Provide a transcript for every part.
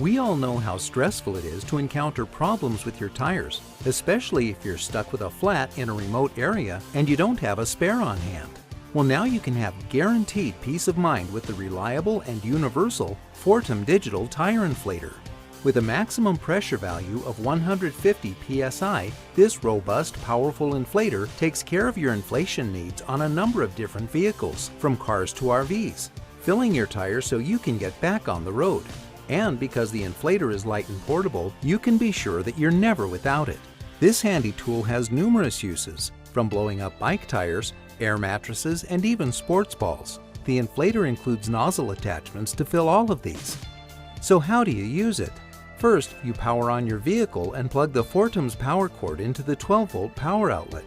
We all know how stressful it is to encounter problems with your tires, especially if you're stuck with a flat in a remote area and you don't have a spare on hand. Well, now you can have guaranteed peace of mind with the reliable and universal Fortum Digital Tire Inflator. With a maximum pressure value of 150 psi, this robust, powerful inflator takes care of your inflation needs on a number of different vehicles, from cars to RVs, filling your tires so you can get back on the road. And because the inflator is light and portable, you can be sure that you're never without it. This handy tool has numerous uses, from blowing up bike tires, air mattresses, and even sports balls. The inflator includes nozzle attachments to fill all of these. So how do you use it? First, you power on your vehicle and plug the Fortum's power cord into the 12-volt power outlet.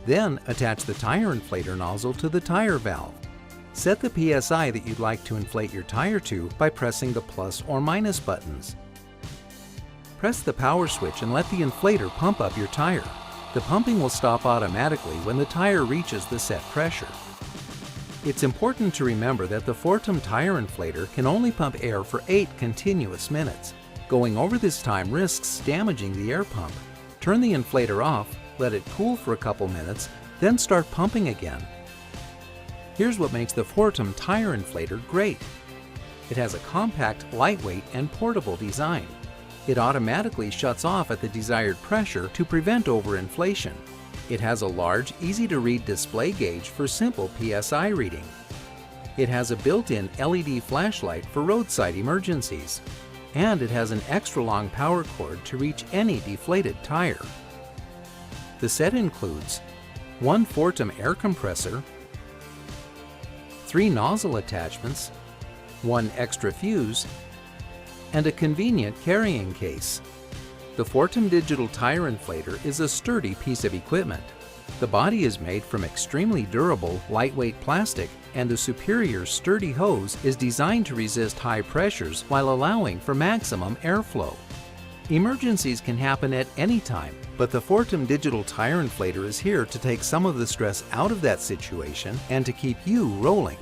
Then attach the tire inflator nozzle to the tire valve. Set the PSI that you'd like to inflate your tire to by pressing the plus or minus buttons. Press the power switch and let the inflator pump up your tire. The pumping will stop automatically when the tire reaches the set pressure. It's important to remember that the Fortum tire inflator can only pump air for 8 continuous minutes. Going over this time risks damaging the air pump. Turn the inflator off, let it cool for a couple minutes, then start pumping again. Here's what makes the Fortum tire inflator great. It has a compact, lightweight, and portable design. It automatically shuts off at the desired pressure to prevent overinflation. It has a large, easy-to-read display gauge for simple PSI reading. It has a built-in LED flashlight for roadside emergencies. And it has an extra-long power cord to reach any deflated tire. The set includes one Fortum air compressor, 3 nozzle attachments, 1 extra fuse, and a convenient carrying case. The Fortum Digital Tire Inflator is a sturdy piece of equipment. The body is made from extremely durable, lightweight plastic, and the superior sturdy hose is designed to resist high pressures while allowing for maximum airflow. Emergencies can happen at any time, but the Fortum Digital Tire Inflator is here to take some of the stress out of that situation and to keep you rolling.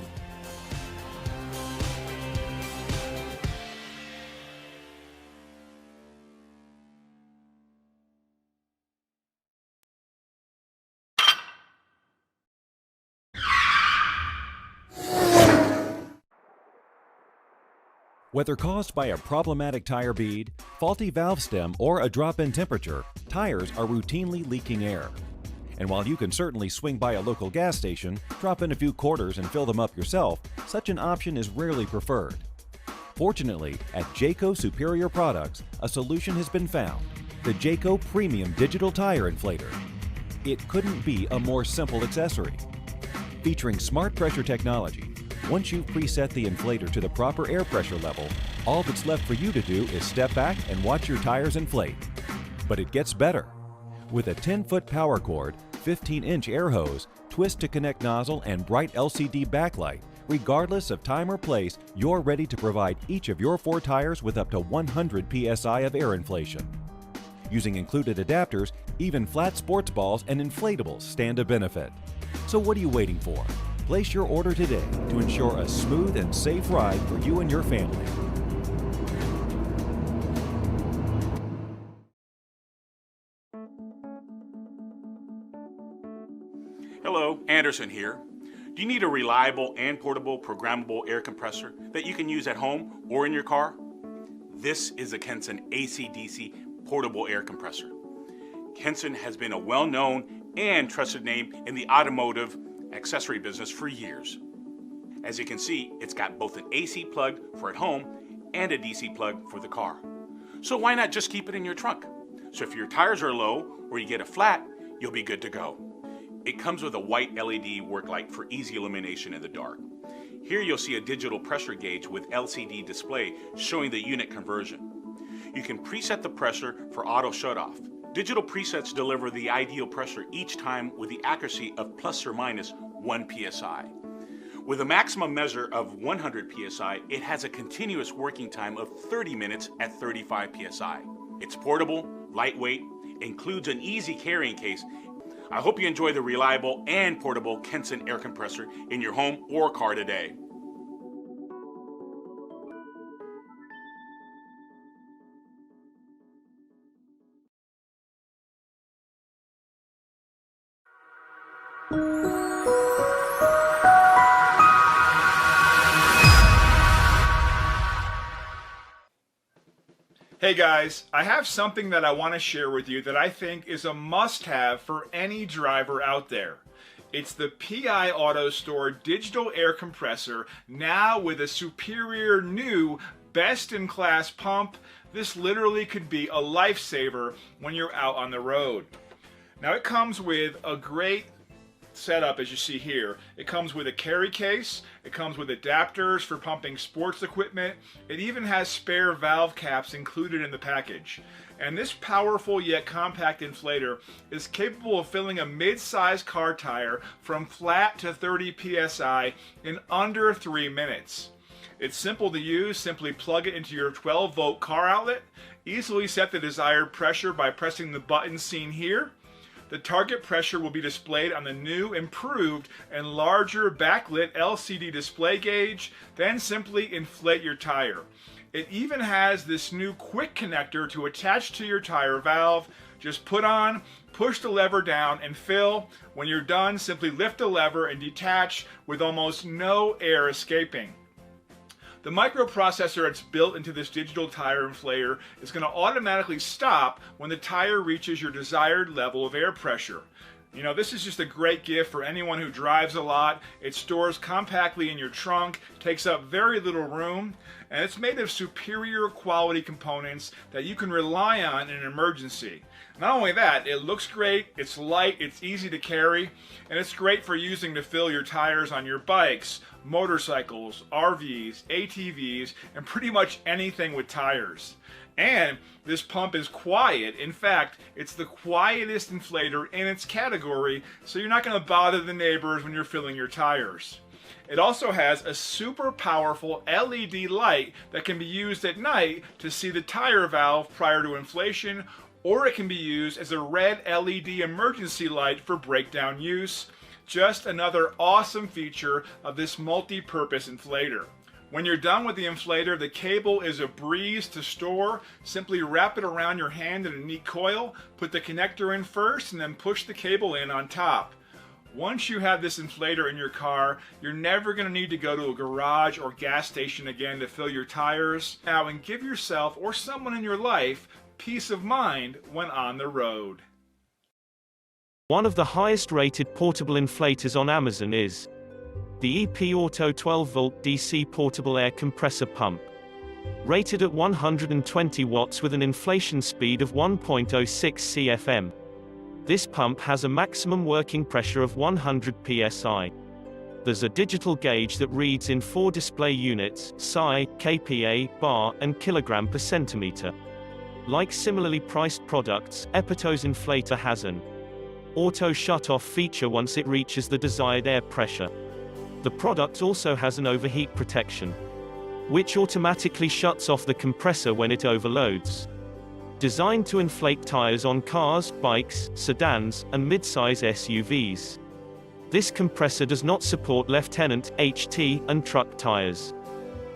Whether caused by a problematic tire bead, faulty valve stem, or a drop in temperature, tires are routinely leaking air. And while you can certainly swing by a local gas station, drop in a few quarters and fill them up yourself, such an option is rarely preferred. Fortunately, at Jayco Superior Products, a solution has been found: the Jayco Premium Digital Tire Inflator. It couldn't be a more simple accessory. Featuring smart pressure technology, once you've preset the inflator to the proper air pressure level, all that's left for you to do is step back and watch your tires inflate. But it gets better. With a 10-foot power cord, 15-inch air hose, twist-to-connect nozzle, and bright LCD backlight, regardless of time or place, you're ready to provide each of your 4 tires with up to 100 psi of air inflation. Using included adapters, even flat sports balls and inflatables stand to benefit. So what are you waiting for? Place your order today to ensure a smooth and safe ride for you and your family. Hello, Anderson here. Do you need a reliable and portable programmable air compressor that you can use at home or in your car? This is a Kenson AC/DC portable air compressor. Kenson has been a well-known and trusted name in the automotive accessory business for years. As you can see, it's got both an AC plug for at home and a DC plug for the car. So why not just keep it in your trunk? So if your tires are low or you get a flat, you'll be good to go. It comes with a white LED work light for easy illumination in the dark. Here you'll see a digital pressure gauge with LCD display showing the unit conversion. You can preset the pressure for auto shutoff. Digital presets deliver the ideal pressure each time with the accuracy of plus or minus 1 psi. With a maximum measure of 100 psi, it has a continuous working time of 30 minutes at 35 psi. It's portable, lightweight, includes an easy carrying case. I hope you enjoy the reliable and portable Kenson air compressor in your home or car today. Hey guys, I have something that I want to share with you that I think is a must-have for any driver out there. It's the Peeeye Autostore digital air compressor, now with a superior new best-in-class pump. This literally could be a lifesaver when you're out on the road. Now it comes with a great setup, as you see here. It comes with a carry case, it comes with adapters for pumping sports equipment, it even has spare valve caps included in the package. And this powerful yet compact inflator is capable of filling a mid-sized car tire from flat to 30 psi in under 3 minutes. It's simple to use. Simply plug it into your 12-volt car outlet, easily set the desired pressure by pressing the button seen here. The target pressure will be displayed on the new, improved, and larger backlit LCD display gauge, then simply inflate your tire. It even has this new quick connector to attach to your tire valve. Just put on, push the lever down, and fill. When you're done, simply lift the lever and detach with almost no air escaping. The microprocessor that's built into this digital tire inflator is going to automatically stop when the tire reaches your desired level of air pressure. You know, this is just a great gift for anyone who drives a lot. It stores compactly in your trunk, takes up very little room, and it's made of superior quality components that you can rely on in an emergency. Not only that, it looks great, it's light, it's easy to carry, and it's great for using to fill your tires on your bikes, motorcycles, RVs, ATVs, and pretty much anything with tires. And this pump is quiet. In fact, it's the quietest inflator in its category, so you're not going to bother the neighbors when you're filling your tires. It also has a super powerful LED light that can be used at night to see the tire valve prior to inflation, or it can be used as a red LED emergency light for breakdown use. Just another awesome feature of this multi-purpose inflator. When you're done with the inflator, the cable is a breeze to store. Simply wrap it around your hand in a neat coil, put the connector in first, and then push the cable in on top. Once you have this inflator in your car, you're never going to need to go to a garage or gas station again to fill your tires. Now, and give yourself or someone in your life peace of mind when on the road. One of the highest rated portable inflators on Amazon is the EP Auto 12-volt DC portable air compressor pump. Rated at 120 watts with an inflation speed of 1.06 CFM. This pump has a maximum working pressure of 100 psi. There's a digital gauge that reads in 4 display units, psi, kPa, bar, and kilogram per centimeter. Like similarly priced products, Epito's inflator has an auto shut-off feature once it reaches the desired air pressure. The product also has an overheat protection, which automatically shuts off the compressor when it overloads. Designed to inflate tires on cars, bikes, sedans, and mid-size SUVs. This compressor does not support Lieutenant, HT, and truck tires.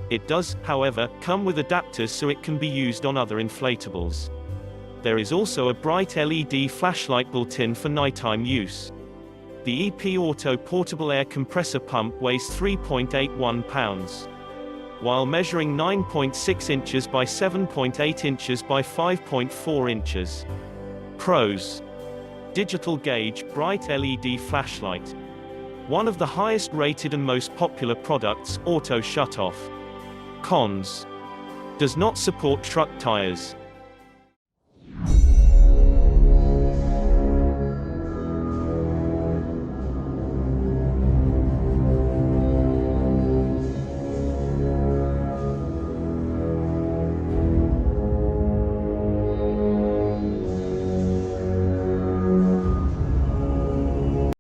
It does, however, come with adapters so it can be used on other inflatables. There is also a bright LED flashlight built-in for nighttime use. The EP Auto portable air compressor pump weighs 3.81 pounds. While measuring 9.6 inches by 7.8 inches by 5.4 inches. Pros: digital gauge, bright LED flashlight. One of the highest rated and most popular products, auto shutoff. Cons: does not support truck tires.